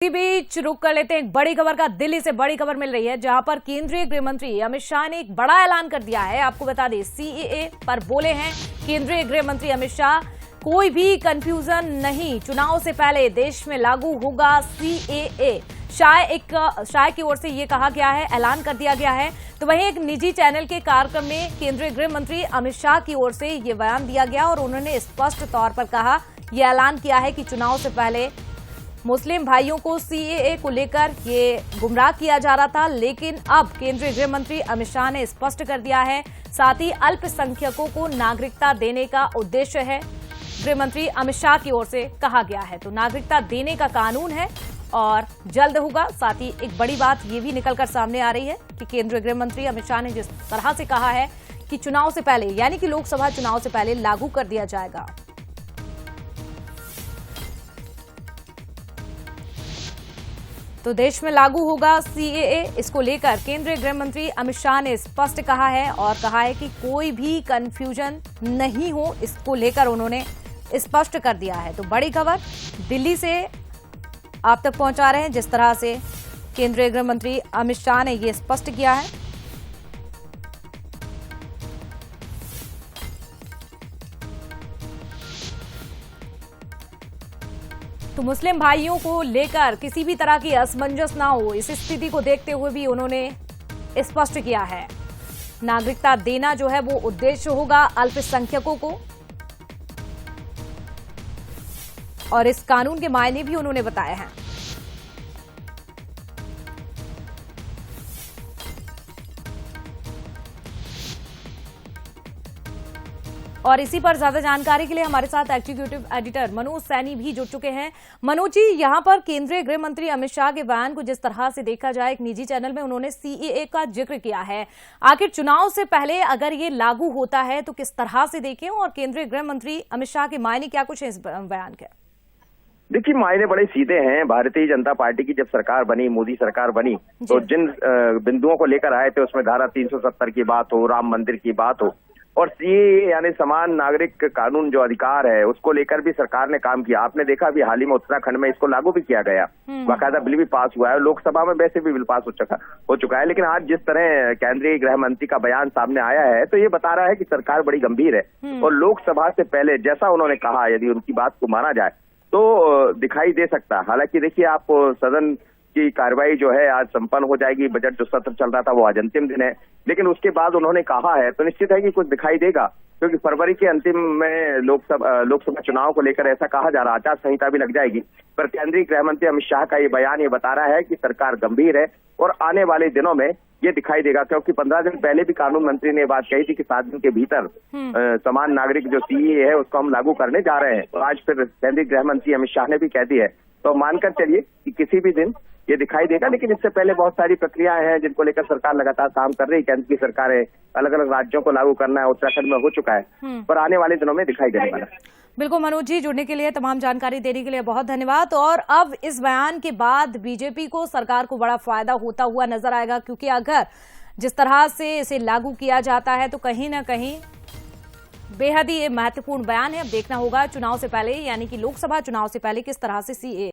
इसी बीच रुक कर लेते हैं एक बड़ी खबर का। दिल्ली से बड़ी खबर मिल रही है जहां पर केंद्रीय गृह मंत्री अमित शाह ने एक बड़ा ऐलान कर दिया है। आपको बता दें, सीएए पर बोले हैं केंद्रीय गृह मंत्री अमित शाह, कोई भी कंफ्यूजन नहीं, चुनाव से पहले देश में लागू होगा सीएए। शाह की ओर से ये कहा गया है, ऐलान कर दिया गया है। तो वहीं एक निजी चैनल के कार्यक्रम में केंद्रीय गृह मंत्री अमित शाह की ओर से ये बयान दिया गया और उन्होंने स्पष्ट तौर पर कहा, यह ऐलान किया है कि चुनाव से पहले मुस्लिम भाइयों को सीएए को लेकर ये गुमराह किया जा रहा था, लेकिन अब केंद्रीय गृह मंत्री अमित शाह ने स्पष्ट कर दिया है। साथ ही अल्पसंख्यकों को नागरिकता देने का उद्देश्य है, गृह मंत्री अमित शाह की ओर से कहा गया है। तो नागरिकता देने का कानून है और जल्द होगा। साथ ही एक बड़ी बात ये भी निकलकर सामने आ रही है कि केंद्रीय गृह मंत्री अमित शाह ने जिस तरह से कहा है कि चुनाव से पहले, यानी कि लोकसभा चुनाव से पहले लागू कर दिया जाएगा। तो देश में लागू होगा सीएए, इसको लेकर केंद्रीय गृह मंत्री अमित शाह ने स्पष्ट कहा है और कहा है कि कोई भी कंफ्यूजन नहीं हो, इसको लेकर उन्होंने स्पष्ट कर दिया है। तो बड़ी खबर दिल्ली से आप तक पहुंचा रहे हैं, जिस तरह से केंद्रीय गृह मंत्री अमित शाह ने यह स्पष्ट किया है। तो मुस्लिम भाइयों को लेकर किसी भी तरह की असमंजस ना हो, इस स्थिति को देखते हुए भी उन्होंने स्पष्ट किया है, नागरिकता देना जो है वो उद्देश्य होगा अल्पसंख्यकों को, और इस कानून के मायने भी उन्होंने बताए हैं। और इसी पर ज्यादा जानकारी के लिए हमारे साथ एग्जीक्यूटिव एडिटर मनोज सैनी भी जुड़ चुके हैं। मनोज जी, यहां पर केंद्रीय गृह मंत्री अमित शाह के बयान को जिस तरह से देखा जाए, एक निजी चैनल में उन्होंने सीएए का जिक्र किया है। आखिर चुनाव से पहले अगर ये लागू होता है तो किस तरह से देखें, और केंद्रीय गृह मंत्री अमित शाह के मायने क्या कुछ है इस बयान के? देखिए, मायने बड़े सीधे हैं। भारतीय जनता पार्टी की जब सरकार बनी, मोदी सरकार बनी, तो जिन बिंदुओं को लेकर आए थे उसमें धारा 370 की बात हो, राम मंदिर की बात हो, और सीएए यानी समान नागरिक कानून जो अधिकार है उसको लेकर भी सरकार ने काम किया। आपने देखा अभी हाल ही में उत्तराखंड में इसको लागू भी किया गया, बाकायदा बिल भी पास हुआ है, लोकसभा में वैसे भी बिल पास हो चुका है। लेकिन आज जिस तरह केंद्रीय गृह मंत्री का बयान सामने आया है तो ये बता रहा है कि सरकार बड़ी गंभीर है और लोकसभा से पहले जैसा उन्होंने कहा, यदि उनकी बात को माना जाए तो दिखाई दे सकता है। हालांकि देखिए, आप सदन की कार्रवाई जो है आज संपन्न हो जाएगी, बजट जो सत्र चल रहा था वो आज अंतिम दिन है, लेकिन उसके बाद उन्होंने कहा है तो निश्चित है कि कुछ दिखाई देगा, क्योंकि फरवरी के अंतिम में लोकसभा चुनाव को लेकर ऐसा कहा जा रहा, आचार संहिता भी लग जाएगी। पर केंद्रीय गृह मंत्री अमित शाह का ये बयान ये बता रहा है कि सरकार गंभीर है और आने वाले दिनों में ये दिखाई देगा, क्योंकि 15 दिन पहले भी कानून मंत्री ने बात कही थी कि 7 दिन के भीतर समान नागरिक जो सीएए है उसको हम लागू करने जा रहे हैं। तो आज फिर केंद्रीय गृह मंत्री अमित शाह ने भी कह दी है, तो मानकर चलिए कि किसी भी दिन ये दिखाई देगा। लेकिन इससे पहले बहुत सारी प्रक्रियाएं हैं जिनको लेकर सरकार लगातार काम कर रही है। केंद्र की सरकार है, अलग अलग राज्यों को लागू करना है, उत्तराखंड में हो चुका है, पर आने वाले दिनों में दिखाई देने वाला है। बिल्कुल मनोज जी, जुड़ने के लिए, तमाम जानकारी देने के लिए बहुत धन्यवाद। और अब इस बयान के बाद बीजेपी को, सरकार को बड़ा फायदा होता हुआ नजर आएगा, क्योंकि अगर जिस तरह से इसे लागू किया जाता है तो कहीं ना कहीं बेहद ही महत्वपूर्ण बयान है। अब देखना होगा चुनाव से पहले, यानी कि लोकसभा चुनाव से पहले किस तरह से सीएए